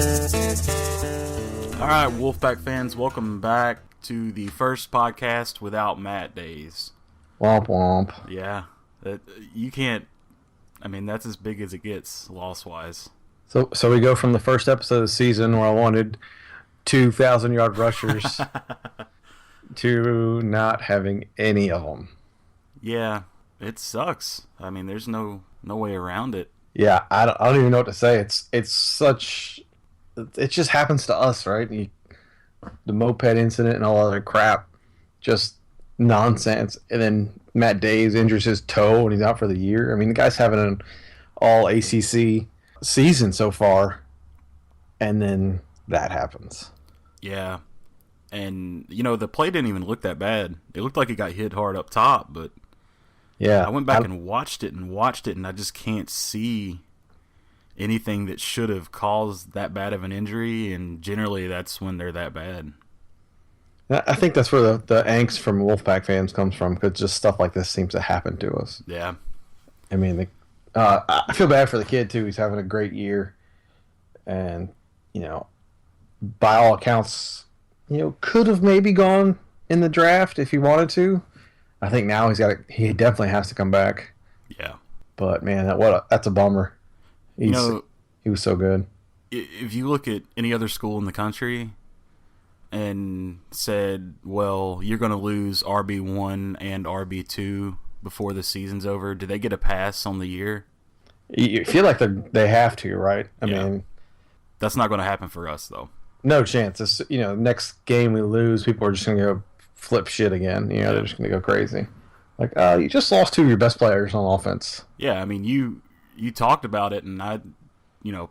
All right, Wolfpack fans, welcome back to the first podcast without Matt Days. Womp womp. Yeah, you can't. I mean, that's as big as it gets, loss-wise. So we go from the first episode of the season where I wanted 2,000-yard rushers to not having any of them. Yeah, it sucks. I mean, there's no way around it. Yeah, I don't even know what to say. It's such. It just happens to us, right? The moped incident and all other crap, just nonsense. And then Matt Days injures his toe and he's out for the year. I mean, the guy's having an all ACC season so far, and then that happens. Yeah, and the play didn't even look that bad. It looked like it got hit hard up top, but yeah, I went back and watched it, and I just can't see anything that should have caused that bad of an injury, and generally that's when they're that bad. I think that's where the angst from Wolfpack fans comes from, because just stuff like this seems to happen to us. Yeah. I mean, I feel bad for the kid, too. He's having a great year. And, by all accounts, could have maybe gone in the draft if he wanted to. I think now he definitely has to come back. Yeah. But, man, that's a bummer. He was so good. If you look at any other school in the country and said, well, you're going to lose RB1 and RB2 before the season's over, do they get a pass on the year? You feel like they have to, right? I mean, that's not going to happen for us, though. No chance. It's, next game we lose, people are just going to go flip shit again. They're just going to go crazy. Like, you just lost two of your best players on offense. Yeah, I mean, you talked about it, and I,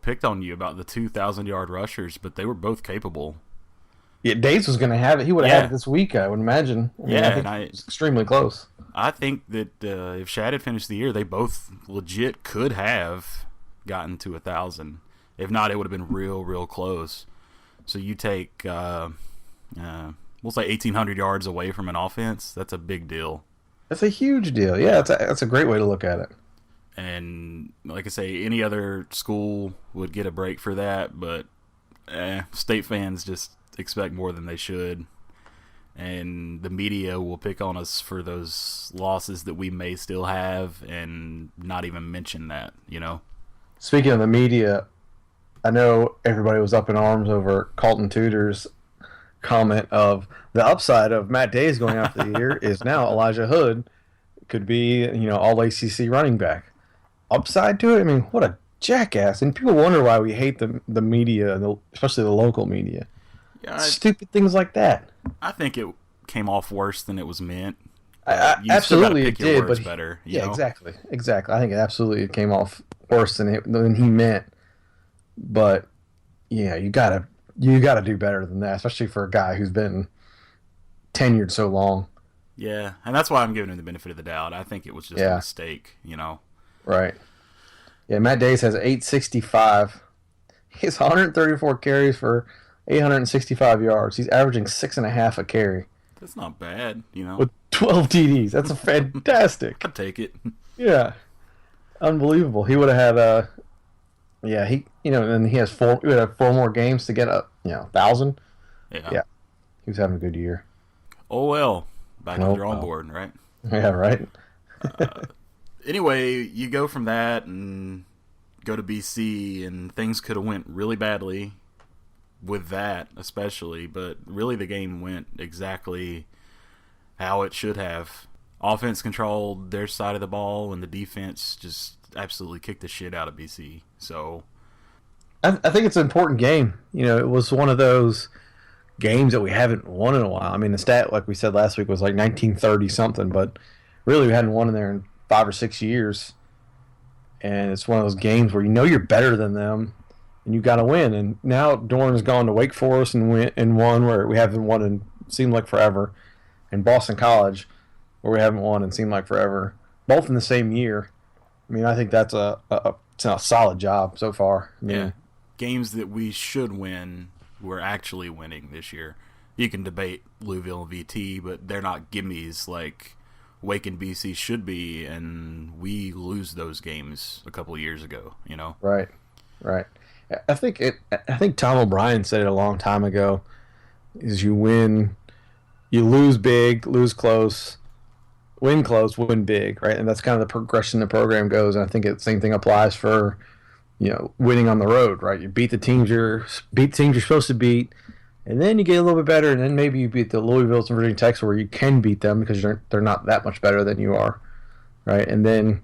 picked on you about the 2,000-yard rushers, but they were both capable. Yeah, Days was going to have it. He would have had it this week, I would imagine. I think it was extremely close. I think that if Shad had finished the year, they both legit could have gotten to 1,000. If not, it would have been real, real close. So you take, we'll say 1,800 yards away from an offense. That's a big deal. That's a huge deal. Yeah, that's a great way to look at it. And like I say, any other school would get a break for that, but state fans just expect more than they should. And the media will pick on us for those losses that we may still have and not even mention that, Speaking of the media, I know everybody was up in arms over Colton Tudor's comment of the upside of Matt Days going out for the year is now Elijah Hood could be, all ACC running back. Upside to it? I mean, what a jackass. And people wonder why we hate the media, especially the local media. Yeah, stupid things like that. I think it came off worse than it was meant. Absolutely it did, but better. Exactly. I think it came off worse than he meant. But yeah, you gotta do better than that, especially for a guy who's been tenured so long. Yeah, and that's why I'm giving him the benefit of the doubt. I think it was just a mistake, Right. Yeah, Matt Days has 865. He has 134 carries for 865 yards. He's averaging 6.5 a carry. That's not bad, With 12 TDs. That's a fantastic. I'd take it. Yeah. Unbelievable. He would have had and he has he would have 4 more games to get up, 1,000. Yeah. He was having a good year. Oh well. Back on the drawing board, right? Yeah, right. Anyway, you go from that and go to BC, and things could have went really badly with that, especially. But really, the game went exactly how it should have. Offense controlled their side of the ball, and the defense just absolutely kicked the shit out of BC. So, I think it's an important game. It was one of those games that we haven't won in a while. I mean, the stat, like we said last week, was like 1930 something, but really we hadn't won in there in 5 or 6 years. And it's one of those games where you're better than them and you got to win. And now Dorn's gone to Wake Forest and won where we haven't won in seemed like forever, and Boston College where we haven't won in seemed like forever, both in the same year. I mean, I think that's a solid job so far. I mean, games that we should win, we're actually winning this year. You can debate Louisville and VT, but they're not gimmies like Wake and BC should be, and we lose those games a couple of years ago, Right. I think Tom O'Brien said it a long time ago. Is you win, you lose big, lose close, win big, right? And that's kind of the progression the program goes. And I think the same thing applies for winning on the road, right? You beat the teams you're supposed to beat, and then you get a little bit better, and then maybe you beat the Louisvilles and Virginia Techs where you can beat them because they're not that much better than you are, right? And then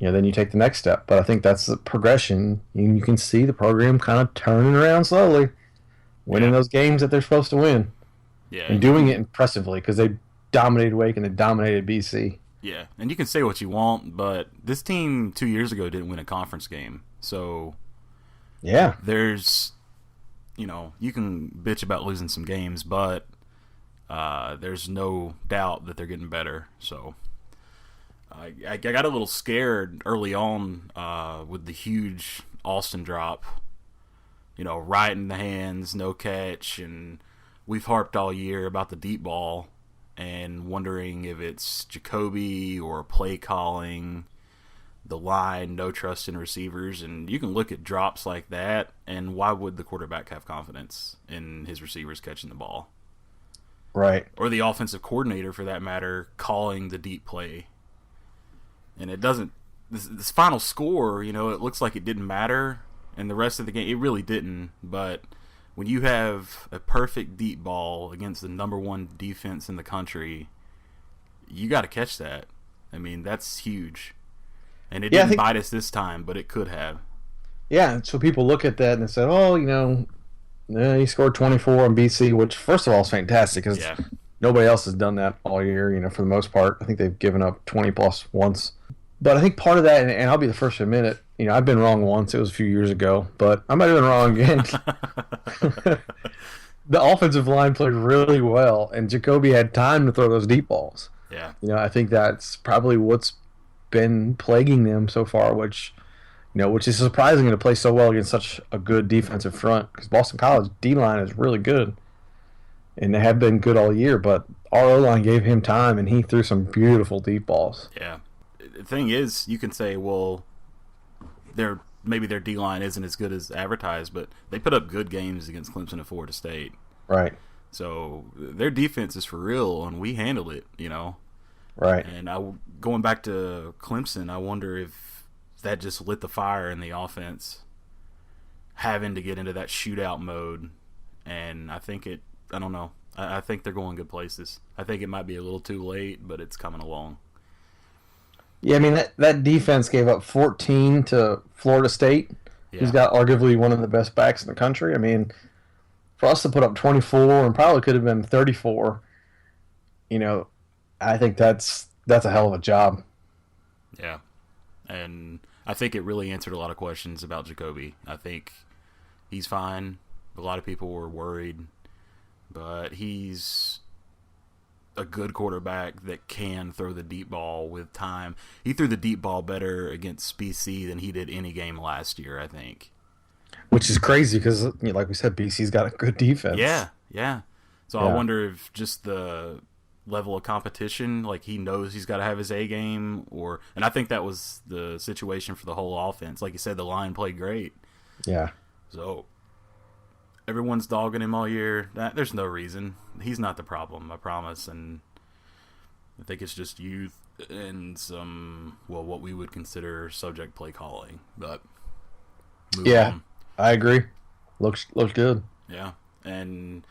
then you take the next step. But I think that's the progression. You can see the program kind of turning around slowly, winning those games that they're supposed to win, and doing it impressively because they dominated Wake and they dominated BC. Yeah, and you can say what you want, but this team 2 years ago didn't win a conference game. So, yeah, there's, you can bitch about losing some games, but there's no doubt that they're getting better. So, I got a little scared early on with the huge Austin drop. Right in the hands, no catch, and we've harped all year about the deep ball and wondering if it's Jacoby or play calling, the line, no trust in receivers. And you can look at drops like that, and why would the quarterback have confidence in his receivers catching the ball? Right. Or the offensive coordinator, for that matter, calling the deep play. And it doesn't, this final score, it looks like it didn't matter, and the rest of the game, it really didn't. But when you have a perfect deep ball against the number one defense in the country, you got to catch that. I mean, that's huge. And it didn't bite us this time, but it could have. Yeah, so people look at that and they said, oh, he scored 24 on BC, which, first of all, is fantastic because nobody else has done that all year, for the most part. I think they've given up 20-plus once. But I think part of that, and I'll be the first to admit it, I've been wrong once. It was a few years ago, but I might have been wrong again. The offensive line played really well, and Jacoby had time to throw those deep balls. Yeah. I think that's probably what's been plaguing them so far, which is surprising to play so well against such a good defensive front, because Boston College D-line is really good, and they have been good all year, but our O-line gave him time, and he threw some beautiful deep balls. Yeah. The thing is, you can say, well, maybe their D-line isn't as good as advertised, but they put up good games against Clemson and Florida State. Right. So their defense is for real, and we handle it, Right. And going back to Clemson, I wonder if that just lit the fire in the offense, having to get into that shootout mode. And I don't know. I think they're going good places. I think it might be a little too late, but it's coming along. Yeah, I mean, that defense gave up 14 to Florida State, who's got arguably one of the best backs in the country. I mean, for us to put up 24 and probably could have been 34, I think that's a hell of a job. Yeah. And I think it really answered a lot of questions about Jacoby. I think he's fine. A lot of people were worried, but he's a good quarterback that can throw the deep ball with time. He threw the deep ball better against BC than he did any game last year, I think. Which is crazy because, like we said, BC's got a good defense. Yeah. So I wonder if just the level of competition, like he knows he's got to have his A game, and I think that was the situation for the whole offense. Like you said, the line played great. Yeah. So everyone's dogging him all year. There's no reason. He's not the problem, I promise. And I think it's just youth and some, what we would consider subject play calling. But move on. I agree. Looks good. Yeah. And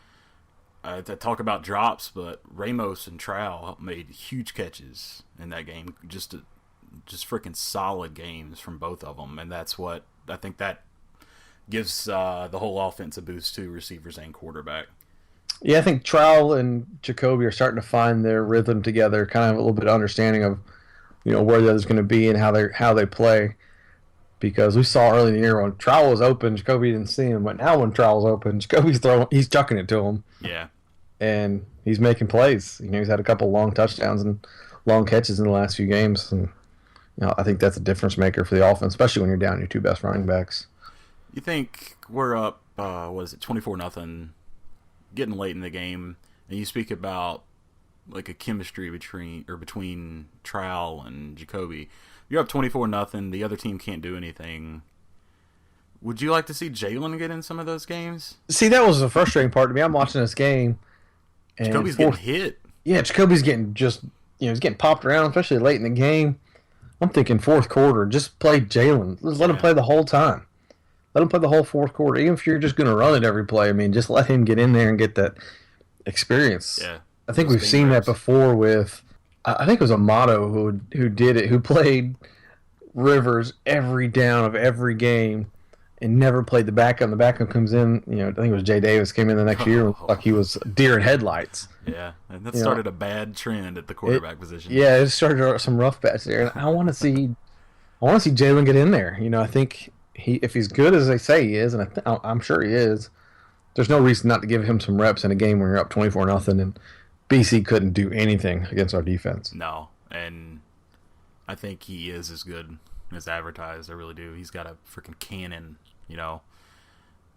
to talk about drops, but Ramos and Trowell made huge catches in that game. Just freaking solid games from both of them. And that's what I think that gives the whole offense a boost to receivers and quarterback. Yeah, I think Trowell and Jacoby are starting to find their rhythm together, kind of a little bit of understanding of, where the other's going to be and how they play. Because we saw early in the year when Trowell was open, Jacoby didn't see him. But now when Trowell's open, Jacoby's he's chucking it to him. Yeah. And he's making plays. He's had a couple long touchdowns and long catches in the last few games. And I think that's a difference maker for the offense, especially when you're down your two best running backs. You think we're up, 24-0, getting late in the game, and you speak about like a chemistry between Trowell and Jacoby. You're up 24-0. The other team can't do anything. Would you like to see Jalen get in some of those games? See, that was the frustrating part to me. I'm watching this game, and Jacoby's getting hit. Yeah, Jacoby's getting he's getting popped around, especially late in the game. I'm thinking fourth quarter, just play Jalen. Just let him play the whole time. Let him play the whole fourth quarter. Even if you're just going to run it every play, I mean, just let him get in there and get that experience. Yeah. I think we've seen that before with, I think it was Amato who did it, who played Rivers every down of every game and never played the backup. And the backup comes in, I think it was Jay Davis came in the next year like he was deer in headlights. Yeah, and that started a bad trend at the quarterback position. Yeah, it started some rough bats there. And I want to see Jalen get in there. I think if he's good as they say he is, and I'm sure he is, there's no reason not to give him some reps in a game when you're up 24-0, and BC couldn't do anything against our defense. No, and I think he is as good as advertised. I really do. He's got a freaking cannon,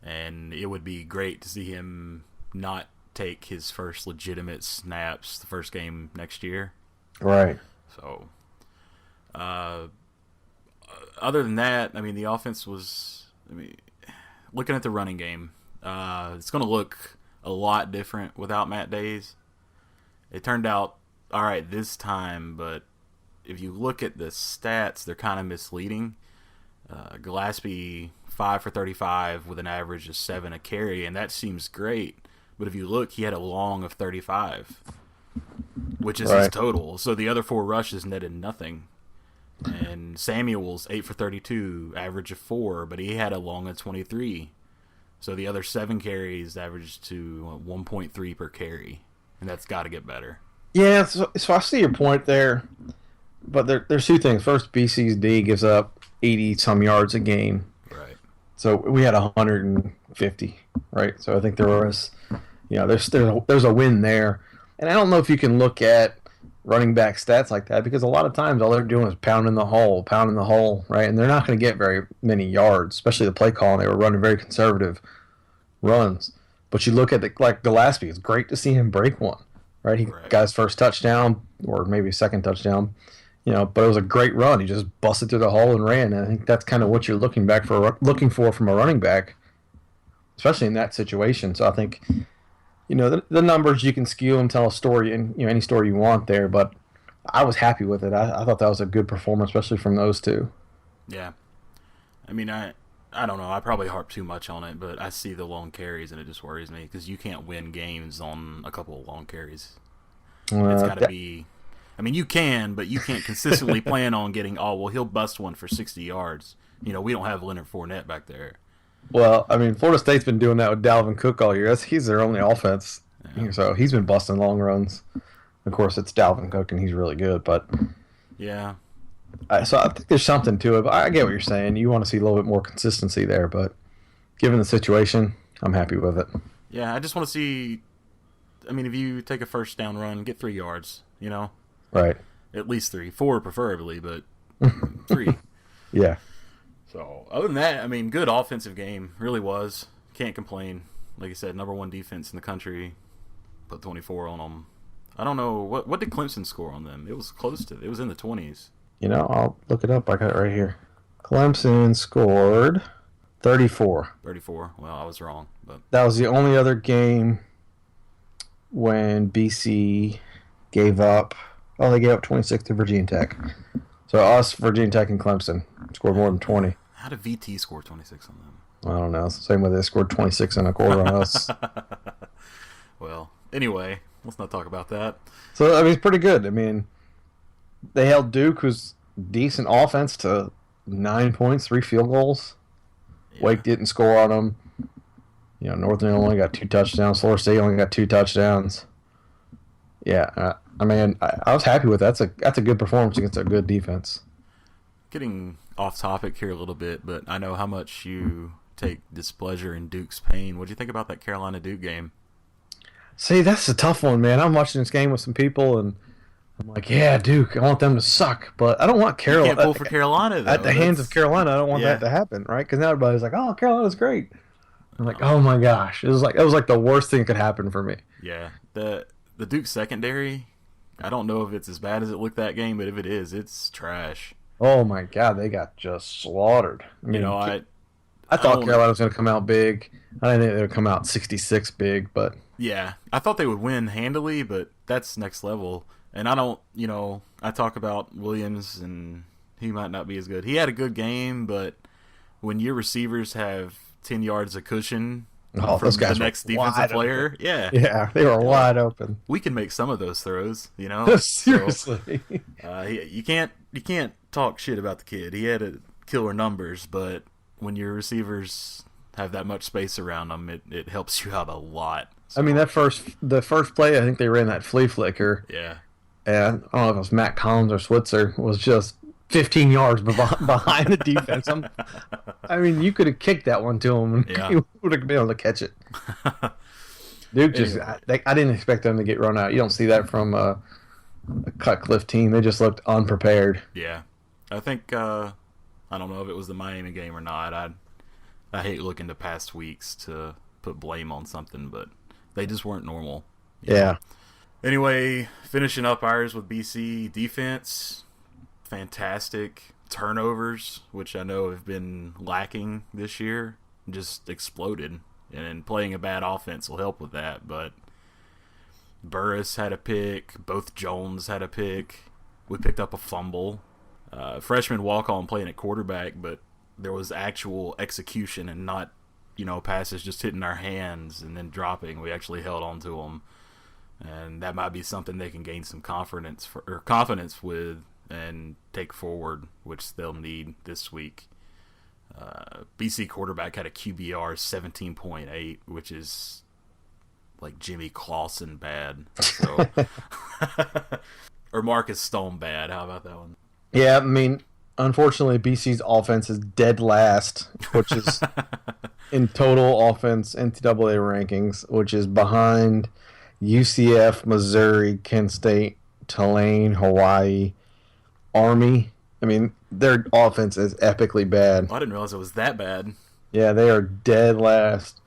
and it would be great to see him not take his first legitimate snaps the first game next year. Right. So, other than that, I mean, the offense was, looking at the running game, it's going to look a lot different without Matt Days. It turned out all right this time, but if you look at the stats, they're kind of misleading. Gillespie 5 for 35 with an average of 7 a carry, and that seems great. But if you look, he had a long of 35, which is his total. So the other 4 rushes netted nothing. And Samuel's 8 for 32, average of 4, but he had a long of 23. So the other 7 carries averaged to 1.3 per carry, and that's got to get better. Yeah, so I see your point there, but there's 2 things. First, BC's D gives up 80-some yards a game. Right. So we had 150, right? So I think there was, there's a win there. And I don't know if you can look at running back stats like that, because a lot of times all they're doing is pounding the hole, right? And they're not going to get very many yards, especially the play call. They were running very conservative runs. But you look at like Gillespie, it's great to see him break one, right? He got his first touchdown, or maybe second touchdown, but it was a great run. He just busted through the hole and ran. And I think that's kind of what you're looking for from a running back, especially in that situation. So I think, the numbers, you can skew and tell a story, and any story you want there, but I was happy with it. I thought that was a good performance, especially from those 2. Yeah. I mean, I don't know. I probably harp too much on it, but I see the long carries, and it just worries me, because you can't win games on a couple of long carries. It's got to be... I mean, you can, but you can't consistently plan on getting, he'll bust one for 60 yards. We don't have Leonard Fournette back there. Well, I mean, Florida State's been doing that with Dalvin Cook all year. He's their only offense. Yeah. So he's been busting long runs. Of course, it's Dalvin Cook, and he's really good. But yeah. So I think there's something to it. But I get what you're saying. You want to see a little bit more consistency there. But given the situation, I'm happy with it. Yeah, I just want to see. I mean, if you take a first down run, get 3 yards, Right. At least 3. 4 preferably, but 3. Yeah. So, other than that, I mean, good offensive game. Really was. Can't complain. Like I said, number 1 defense in the country. Put 24 on them. I don't know. What did Clemson score on them? It was it was in the 20s. I'll look it up. I got it right here. Clemson scored 34. 34. Well, I was wrong. But that was the only other game when BC gave up. Oh, they gave up 26 to Virginia Tech. So us, Virginia Tech, and Clemson scored more than 20. How did VT score 26 on them? I don't know. It's the same way they scored 26 and a quarter on us. Well, anyway, let's not talk about that. So, I mean, it's pretty good. I mean, they held Duke, who's decent offense, to 9 points, 3 field goals. Yeah. Wake didn't score on them. Northern only got 2 touchdowns. Florida State only got 2 touchdowns. Yeah, I mean, I was happy with that. That's a good performance against a good defense. Getting off topic here a little bit, but I know how much you take displeasure in Duke's pain. What do you think about that Carolina-Duke game? See, that's a tough one, man. I'm watching this game with some people, and I'm like, yeah, Duke, I want them to suck, but I don't want Carolina. You can't pull for Carolina, though. At the hands of Carolina, I don't want that to happen, right? Because now everybody's like, oh, Carolina's great. I'm like, oh my gosh. It was like the worst thing that could happen for me. Yeah. The Duke secondary, I don't know if it's as bad as it looked that game, but if it is, it's trash. Oh my God, they got just slaughtered. I mean, I thought Carolina was going to come out big. I didn't think they would come out 66 big, but yeah, I thought they would win handily, but that's next level. And I don't, I talk about Williams, and he might not be as good. He had a good game, but when your receivers have 10 yards of cushion from those guys the next defensive player, open. Yeah, they were wide open. We can make some of those throws, Seriously. So, you can't talk shit about the kid. He had killer numbers, but when your receivers have that much space around them, it helps you out a lot. So, I mean, the first play, I think they ran that flea flicker. Yeah. And I don't know if it was Matt Collins or Switzer, was just 15 yards behind the defense. I mean, you could have kicked that one to him, and he would have been able to catch it. Duke I didn't expect them to get run out. You don't see that from a Cutcliffe team. They just looked unprepared. Yeah. I think, I don't know if it was the Miami game or not. I hate looking to past weeks to put blame on something, but they just weren't normal. Yeah. Anyway, finishing up ours with BC defense, fantastic. Turnovers, which I know have been lacking this year, just exploded. And playing a bad offense will help with that. But Burris had a pick. Both Jones had a pick. We picked up a fumble. Freshman walk-on playing at quarterback, but there was actual execution and not, passes just hitting our hands and then dropping. We actually held on to them. And that might be something they can gain some confidence with and take forward, which they'll need this week. BC quarterback had a QBR 17.8, which is like Jimmy Clausen bad. So, or Marcus Stone bad. How about that one? Yeah, I mean, unfortunately, BC's offense is dead last, which is in total offense NCAA rankings, which is behind UCF, Missouri, Kent State, Tulane, Hawaii, Army. I mean, their offense is epically bad. I didn't realize it was that bad. Yeah, they are dead last.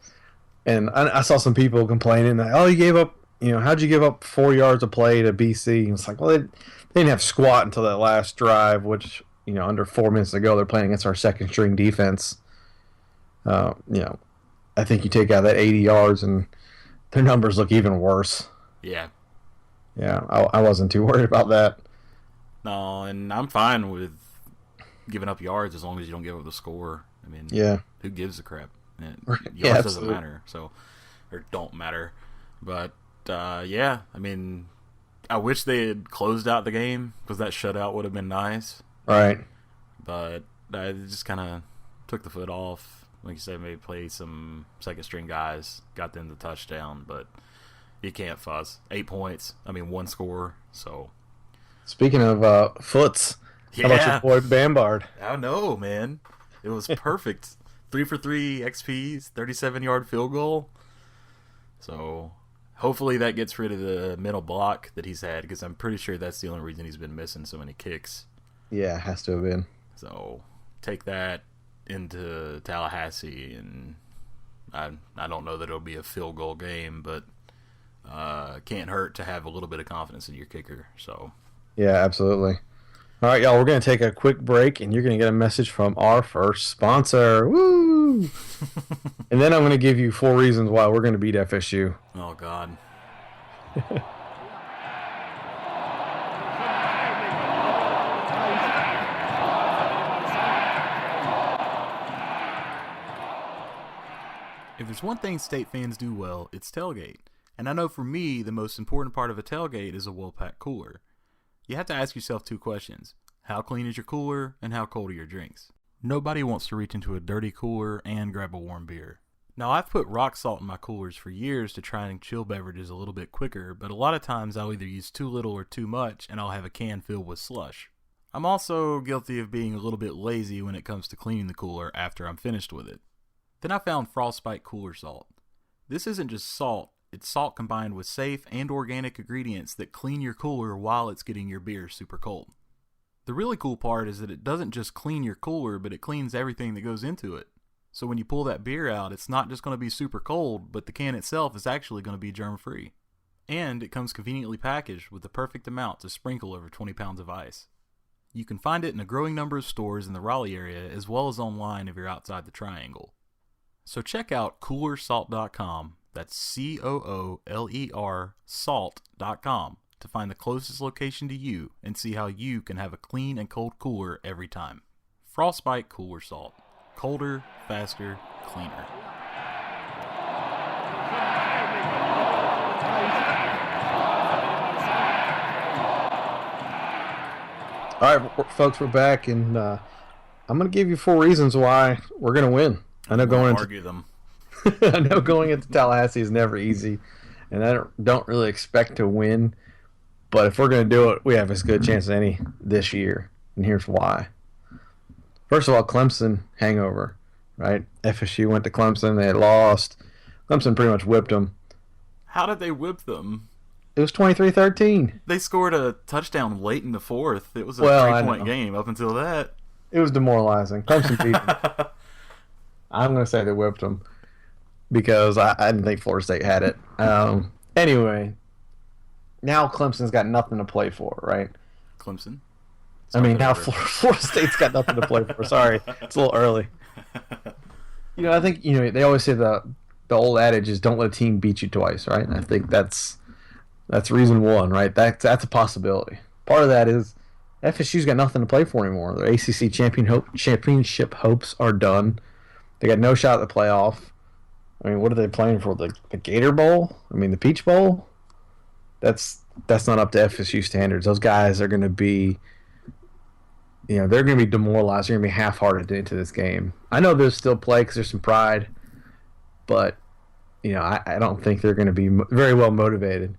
And I saw some people complaining that, you gave up, how'd you give up 4 yards of play to BC? And it's like, well, they didn't have squat until that last drive, which, under 4 minutes ago, they're playing against our second string defense. I think you take out that 80 yards and their numbers look even worse. Yeah. Yeah, I wasn't too worried about that. No, and I'm fine with giving up yards as long as you don't give up the score. I mean, who gives a crap? Yards doesn't matter, or don't matter. But, I mean, I wish they had closed out the game because that shutout would have been nice. Right. But I just kind of took the foot off. Like you said, maybe play some second-string guys, got them the touchdown, but you can't fuss. 8 points. I mean, one score, so... Speaking of foots, how about your boy Bambard? I know, man. It was perfect. 3 for 3 XPs, 37-yard field goal. So hopefully that gets rid of the mental block that he's had, because I'm pretty sure that's the only reason he's been missing so many kicks. Yeah, it has to have been. So take that into Tallahassee, and I don't know that it'll be a field goal game, but can't hurt to have a little bit of confidence in your kicker. So yeah, absolutely. All right, y'all, we're going to take a quick break, and you're going to get a message from our first sponsor. Woo! And then I'm going to give you 4 reasons why we're going to beat FSU. Oh, God. If there's one thing state fans do well, it's tailgate. And I know for me, the most important part of a tailgate is a well-packed cooler. You have to ask yourself 2 questions. How clean is your cooler, and how cold are your drinks? Nobody wants to reach into a dirty cooler and grab a warm beer. Now, I've put rock salt in my coolers for years to try and chill beverages a little bit quicker, but a lot of times I'll either use too little or too much, and I'll have a can filled with slush. I'm also guilty of being a little bit lazy when it comes to cleaning the cooler after I'm finished with it. Then I found Frostbite Cooler Salt. This isn't just salt. It's salt combined with safe and organic ingredients that clean your cooler while it's getting your beer super cold. The really cool part is that it doesn't just clean your cooler, but it cleans everything that goes into it. So when you pull that beer out, it's not just going to be super cold, but the can itself is actually going to be germ-free. And it comes conveniently packaged with the perfect amount to sprinkle over 20 pounds of ice. You can find it in a growing number of stores in the Raleigh area as well as online if you're outside the Triangle. So check out coolersalt.com, that's COOLER salt.com, to find the closest location to you and see how you can have a clean and cold cooler every time. Frostbite Cooler Salt. Colder, faster, cleaner. All right, folks, we're back, and I'm going to give you 4 reasons why we're going to win. I know argue them. I know going into Tallahassee is never easy, and I don't really expect to win. But if we're going to do it, we have as good a chance as any this year, and here's why. First of all, Clemson hangover, right? FSU went to Clemson, they lost. Clemson pretty much whipped them. How did they whip them? It was 23-13. They scored a touchdown late in the fourth. It was a 3-point game up until that. It was demoralizing. Clemson beat them. I'm going to say they whipped them because I didn't think Florida State had it. Anyway, now Clemson's got nothing to play for, right? Clemson? Now Florida State's got nothing to play for. Sorry, it's a little early. I think they always say the old adage is don't let a team beat you twice, right? And I think that's reason one, right? That's a possibility. Part of that is FSU's got nothing to play for anymore. Their ACC championship hopes are done. They got no shot at the playoff. What are they playing for? The Gator Bowl? The Peach Bowl? That's not up to FSU standards. Those guys are going to be, they're going to be demoralized. They're going to be half-hearted into this game. I know there's still play because there's some pride, but I don't think they're going to be very well motivated,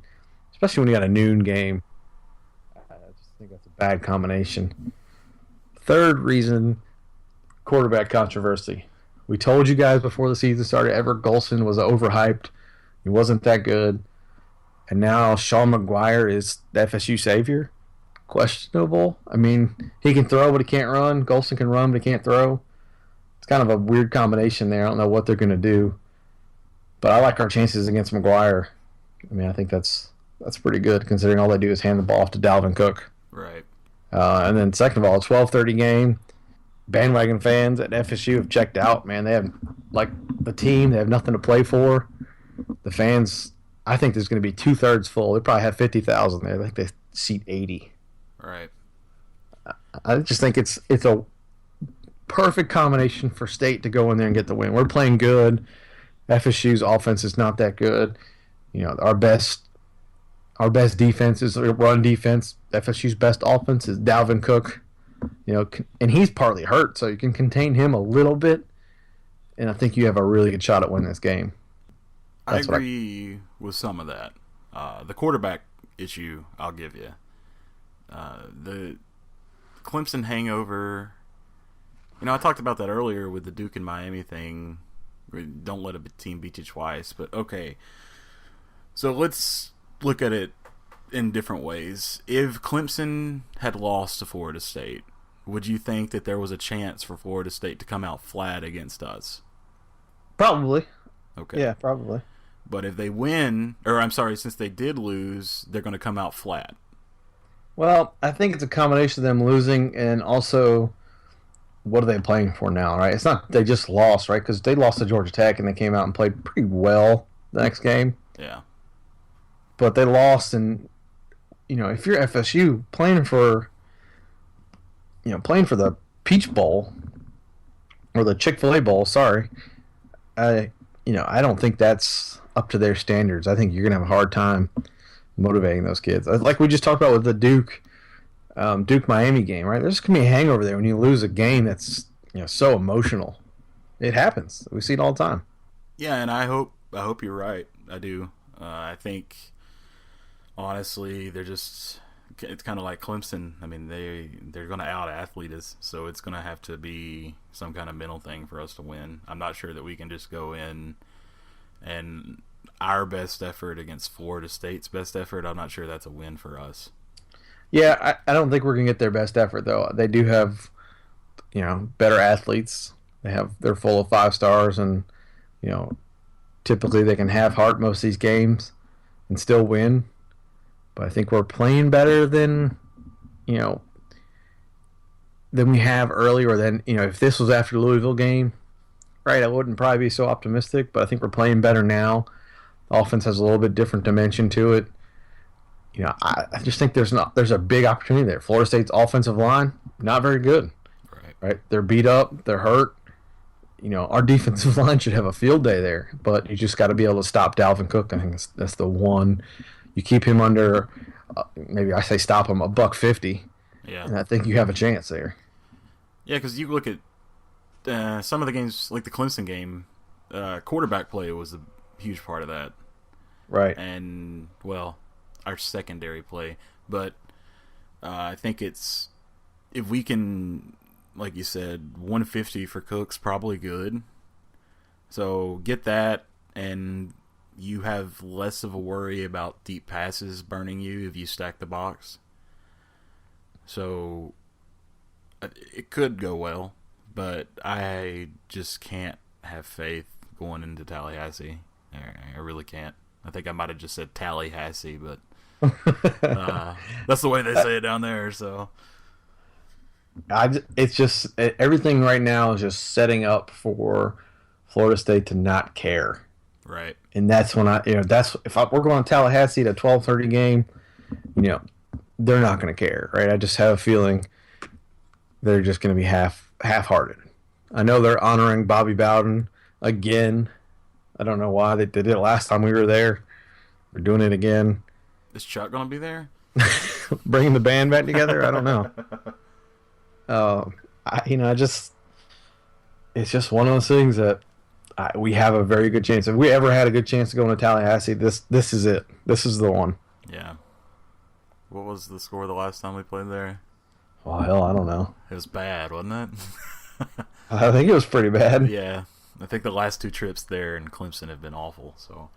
especially when you got a noon game. I just think that's a bad combination. Third reason, quarterback controversy. We told you guys before the season started, Everett Golson was overhyped. He wasn't that good. And now Sean McGuire is the FSU savior? Questionable. He can throw, but he can't run. Golson can run, but he can't throw. It's kind of a weird combination there. I don't know what they're going to do. But I like our chances against McGuire. I think that's pretty good, considering all they do is hand the ball off to Dalvin Cook. Right. And then second of all, 12:30 game. Bandwagon fans at FSU have checked out, man. They have, the team, they have nothing to play for. The fans, I think there's going to be 2/3 full. They probably have 50,000 there. I think they seat 80. Right. I just think it's a perfect combination for State to go in there and get the win. We're playing good. FSU's offense is not that good. Our best defense is run defense. FSU's best offense is Dalvin Cook. And he's partly hurt, so you can contain him a little bit, and I think you have a really good shot at winning this game. I agree with some of that. The quarterback issue, I'll give you. The Clemson hangover, I talked about that earlier with the Duke and Miami thing. Don't let a team beat you twice, but okay. So let's look at it in different ways. If Clemson had lost to Florida State, would you think that there was a chance for Florida State to come out flat against us? Probably. Okay. Yeah, probably. But if they since they did lose, they're going to come out flat. Well, I think it's a combination of them losing and also what are they playing for now, right? It's not they just lost, right? Because they lost to Georgia Tech and they came out and played pretty well the next game. Yeah. But they lost, and if you're FSU playing for the Peach Bowl or the Chick-fil-A Bowl, sorry, I don't think that's up to their standards. I think you're gonna have a hard time motivating those kids. Like we just talked about with the Duke Miami game, right? There's gonna be a hangover there when you lose a game that's so emotional. It happens. We see it all the time. Yeah, and I hope you're right. I do. I think honestly, it's kind of like Clemson. They're going to out-athlete us, so it's going to have to be some kind of mental thing for us to win. I'm not sure that we can just go in and our best effort against Florida State's best effort. I'm not sure that's a win for us. Yeah, I don't think we're going to get their best effort, though. They do have, better athletes. They're full of 5 stars, and, typically they can have heart most of these games and still win. But I think we're playing better than, than we have earlier. Then if this was after the Louisville game, right, I wouldn't probably be so optimistic. But I think we're playing better now. The offense has a little bit different dimension to it. I just think there's a big opportunity there. Florida State's offensive line not very good. Right, they're beat up, they're hurt. Our defensive line should have a field day there, but you just got to be able to stop Dalvin Cook. I think that's the one. You keep him under, maybe I say stop him $150. Yeah, and I think you have a chance there. Yeah, because you look at some of the games, like the Clemson game, quarterback play was a huge part of that. Right. And, well, our secondary play. But I think if we can, like you said, 150 for Cook's probably good. So get that, and you have less of a worry about deep passes burning you if you stack the box. So it could go well, but I just can't have faith going into Tallahassee. I really can't. I think I might have just said Tallahassee, but that's the way they say it down there. So it's just everything right now is just setting up for Florida State to not care. Right. And that's when we're going to Tallahassee to 12:30 game, they're not going to care, right? I just have a feeling they're just going to be half-hearted. I know they're honoring Bobby Bowden again. I don't know why they did it last time we were there. We're doing it again. Is Chuck going to be there? Bringing the band back together? I don't know. It's just one of those things that we have a very good chance. If we ever had a good chance to go into Tallahassee, this is it. This is the one. Yeah. What was the score the last time we played there? Well, hell, I don't know. It was bad, wasn't it? I think it was pretty bad. Yeah. I think the last two trips there in Clemson have been awful. So,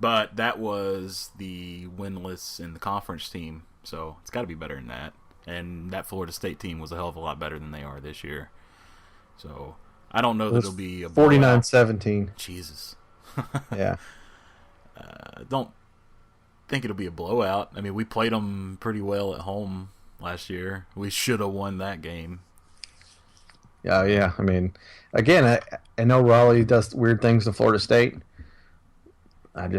but that was the winless in the conference team, so it's got to be better than that. And that Florida State team was a hell of a lot better than they are this year. So I don't know that it'll be a 49-17. Jesus. Yeah. Don't think it'll be a blowout. I mean, we played them pretty well at home last year. We should have won that game. Yeah. I mean, again, I know Raleigh does weird things to Florida State. I've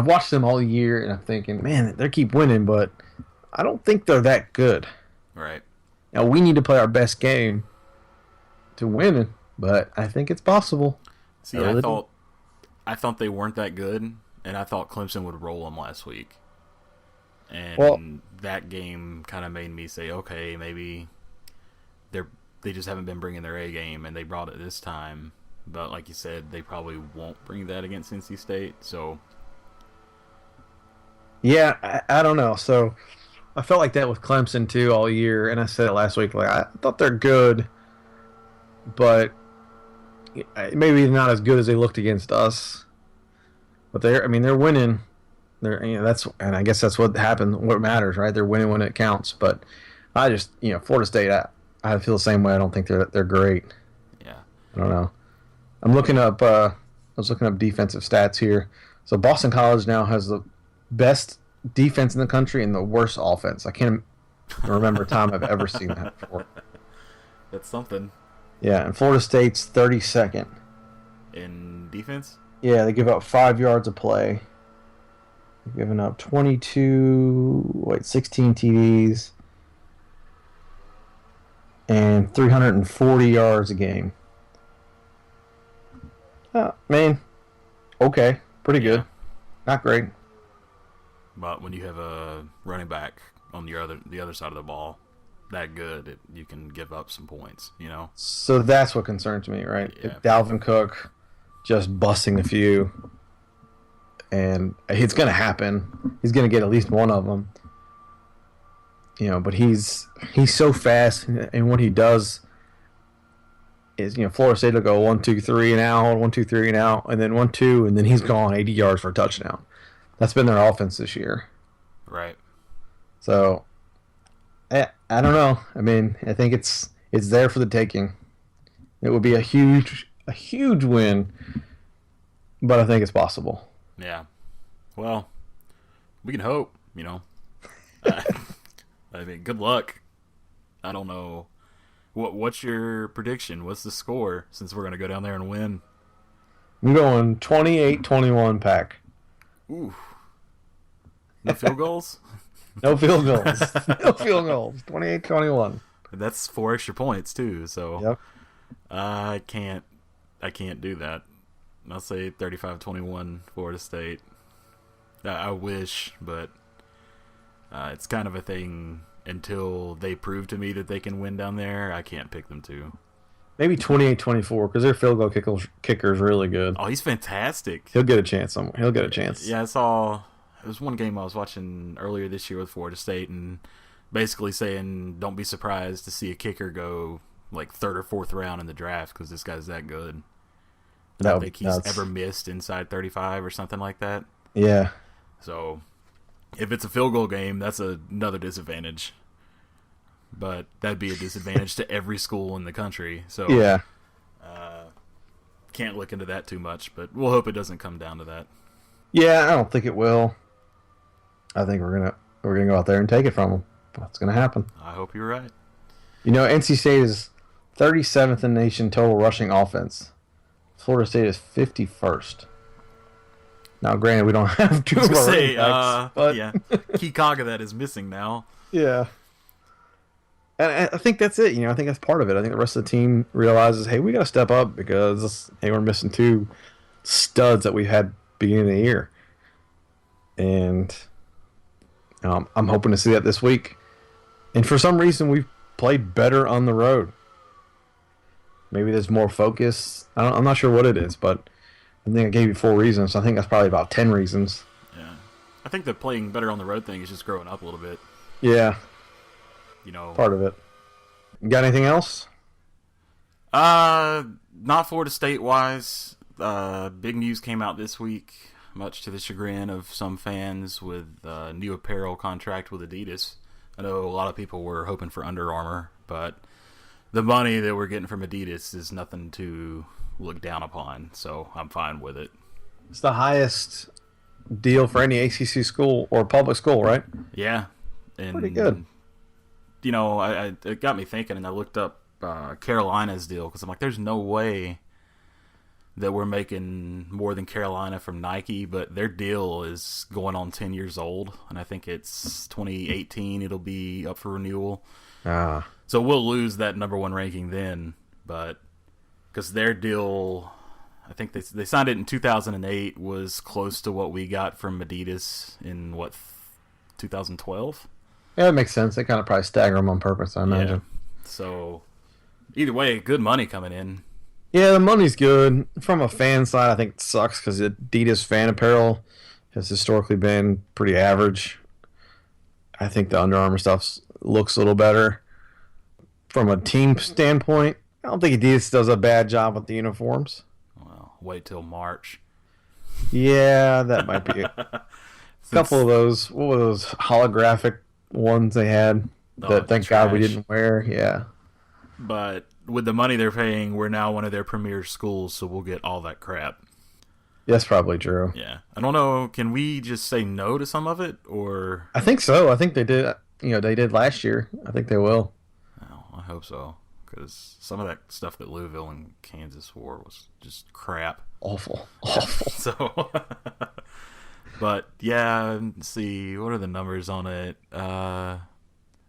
watched them all year, and I'm thinking, man, they keep winning, but I don't think they're that good. Right. Now, we need to play our best game to win it, but I think it's possible. See, I thought they weren't that good, and I thought Clemson would roll them last week. And that game kind of made me say, okay, maybe they just haven't been bringing their A game, and they brought it this time. But like you said, they probably won't bring that against NC State. So, yeah, I don't know. So I felt like that with Clemson too all year, and I said it last week. Like I thought they're good, but maybe not as good as they looked against us. But they're winning. And I guess that's what happened. What matters, right? They're winning when it counts. But I just, Florida State, I feel the same way. I don't think they're great. Yeah. I don't know. I'm looking up. I was looking up defensive stats here. So Boston College now has the best defense in the country and the worst offense. I can't remember a time I've ever seen that before. That's something. Yeah, and Florida State's 32nd in defense. Yeah, they give up 5 yards a play. They've given up 16 TDs, and 340 yards a game. Man, okay, pretty good. Not great. But when you have a running back on the other side of the ball that good, you can give up some points, So that's what concerns me, right? Yeah. If Dalvin Cook just busting a few, and it's going to happen. He's going to get at least one of them. But he's so fast, and what he does is, Florida State will go 1, 2, 3 and out, 1, 2, 3 and out, and then 1, 2, and then he's gone 80 yards for a touchdown. That's been their offense this year. Right. So, I don't know. I mean, I think it's there for the taking. It would be a huge win, but I think it's possible. Yeah. Well, we can hope, I mean, good luck. I don't know. What's your prediction? What's the score? Since we're gonna go down there and win. I'm going 28-21 Pack. Ooh. No field goals? No field goals. No field goals. 28-21. That's 4 extra points too. So Yep. I can't do that. I'll say 35-21 Florida State. I wish, but it's kind of a thing until they prove to me that they can win down there. I can't pick them to. Maybe 28-24 because their field goal kicker is really good. Oh, he's fantastic. He'll get a chance somewhere. He'll get a chance. Yeah, I saw. It was one game I was watching earlier this year with Florida State, and basically saying, don't be surprised to see a kicker go like 3rd or 4th round in the draft because this guy's that good. I don't think he's ever missed inside 35 or something like that. Yeah. So if it's a field goal game, that's another disadvantage. But that'd be a disadvantage to every school in the country. So yeah, can't look into that too much, but we'll hope it doesn't come down to that. Yeah, I don't think it will. I think we're gonna go out there and take it from them. That's gonna happen. I hope you're right. You know, NC State is 37th in the nation total rushing offense. Florida State is 51st. Now, granted, we don't have two of our running backs, but yeah, key cog of that is missing now. Yeah. And I think that's it. You know, I think that's part of it. I think the rest of the team realizes, hey, we got to step up because, hey, we're missing 2 studs that we had beginning of the year. And I'm hoping to see that this week. And for some reason, we've played better on the road. Maybe there's more focus. I'm not sure what it is, but I think I gave you 4 reasons. So I think that's probably about 10 reasons. Yeah. I think the playing better on the road thing is just growing up a little bit. Yeah. You know, part of it. You got anything else? Not Florida State wise. Big news came out this week, much to the chagrin of some fans, with a new apparel contract with Adidas. I know a lot of people were hoping for Under Armour, but the money that we're getting from Adidas is nothing to look down upon, so I'm fine with it. It's the highest deal for any ACC school or public school, right? Yeah. And pretty good. You know, it got me thinking, and I looked up Carolina's deal because I'm like, there's no way that we're making more than Carolina from Nike, but their deal is going on 10 years old, and I think it's 2018 it'll be up for renewal. So we'll lose that number 1 ranking then, but because their deal, I think they signed it in 2008, was close to what we got from Adidas in 2012. Yeah, that makes sense. They kind of probably stagger them on purpose, I imagine. Yeah. So, either way, good money coming in. Yeah, the money's good. From a fan side, I think it sucks because Adidas fan apparel has historically been pretty average. I think the Under Armour stuff looks a little better. From a team standpoint, I don't think Adidas does a bad job with the uniforms. Well, wait till March. Yeah, that might be a couple of those. What were those holographic ones they had that thank God we didn't wear? Yeah. But with the money they're paying, we're now one of their premier schools, so we'll get all that crap. That's probably true. Yeah. I don't know. Can we just say no to some of it, or? I think so. I think they did. You know, they did last year. I think they will. Oh, I hope so, because some of that stuff that Louisville and Kansas wore was just crap. Awful. So, but yeah, let's see, what are the numbers on it?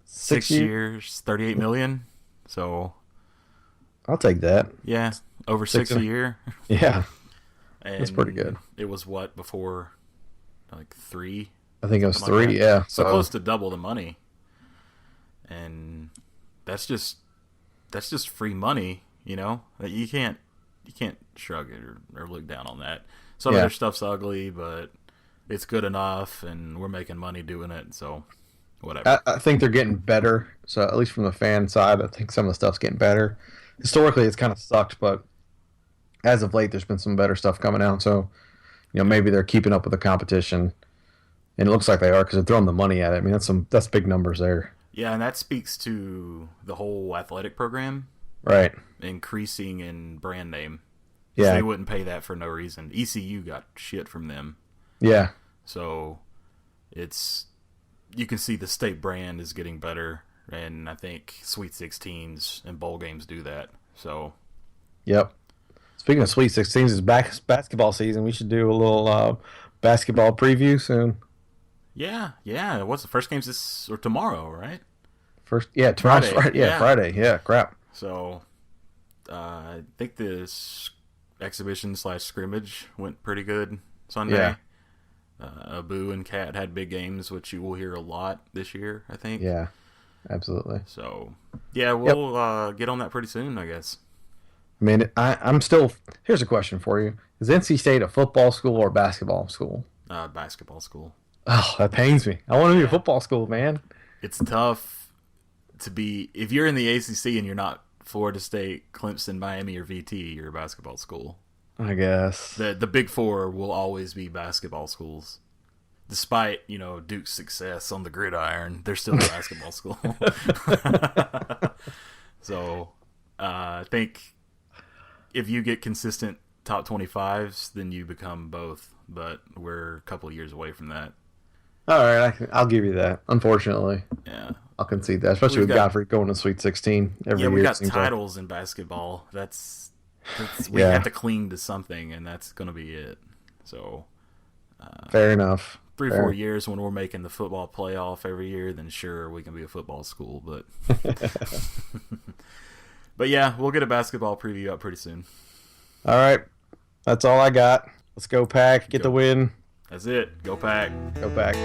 6 years, 38 million. So I'll take that. Yeah, over 6 a year. Yeah, and that's pretty good. It was what before, like 3? I think it was 3. Yeah, so close to double the money, and that's just free money. You know, that you can't shrug it or look down on that. Some of their stuff's ugly, but it's good enough, and we're making money doing it. So whatever. I think they're getting better. So at least from the fan side, I think some of the stuff's getting better. Historically, it's kind of sucked, but as of late, there's been some better stuff coming out. So, you know, maybe they're keeping up with the competition, and it looks like they are because they're throwing the money at it. I mean, that's big numbers there. Yeah, and that speaks to the whole athletic program, right? Increasing in brand name. Yeah, they wouldn't pay that for no reason. ECU got shit from them. Yeah. So you can see the state brand is getting better, and I think Sweet 16s and bowl games do that. So, Yep. Speaking of Sweet 16s, it's basketball season. We should do a little basketball preview soon. yeah. What's the first game's this or tomorrow, right? Tomorrow's Friday. Yeah, Friday. Yeah, crap. So, I think this exhibition/scrimmage went pretty good Sunday. Yeah. Abu and Cat had big games, which you will hear a lot this year, I think. Yeah, absolutely. So, yeah, we'll get on that pretty soon, I guess. I mean, I'm still. Here's a question for you: is NC State a football school or a basketball school? Basketball school. Oh, that pains me. I want to be a football school, man. It's tough to be if you're in the ACC and you're not Florida State, Clemson, Miami, or VT. You're a basketball school. I guess The Big Four will always be basketball schools. Despite, Duke's success on the gridiron, they're still a basketball school. So, I think if you get consistent top 25s, then you become both. But we're a couple of years away from that. All right, I'll give you that. Unfortunately, Yeah. I'll concede that, especially with Godfrey going to Sweet 16 every year. Yeah, we got titles in basketball. We have to cling to something, and that's going to be it. So, fair enough. 4 years when we're making the football playoff every year, then sure, we can be a football school. But, but yeah, we'll get a basketball preview up pretty soon. All right, that's all I got. Let's go Pack, get the win. That's it. Go Pack. Go Pack.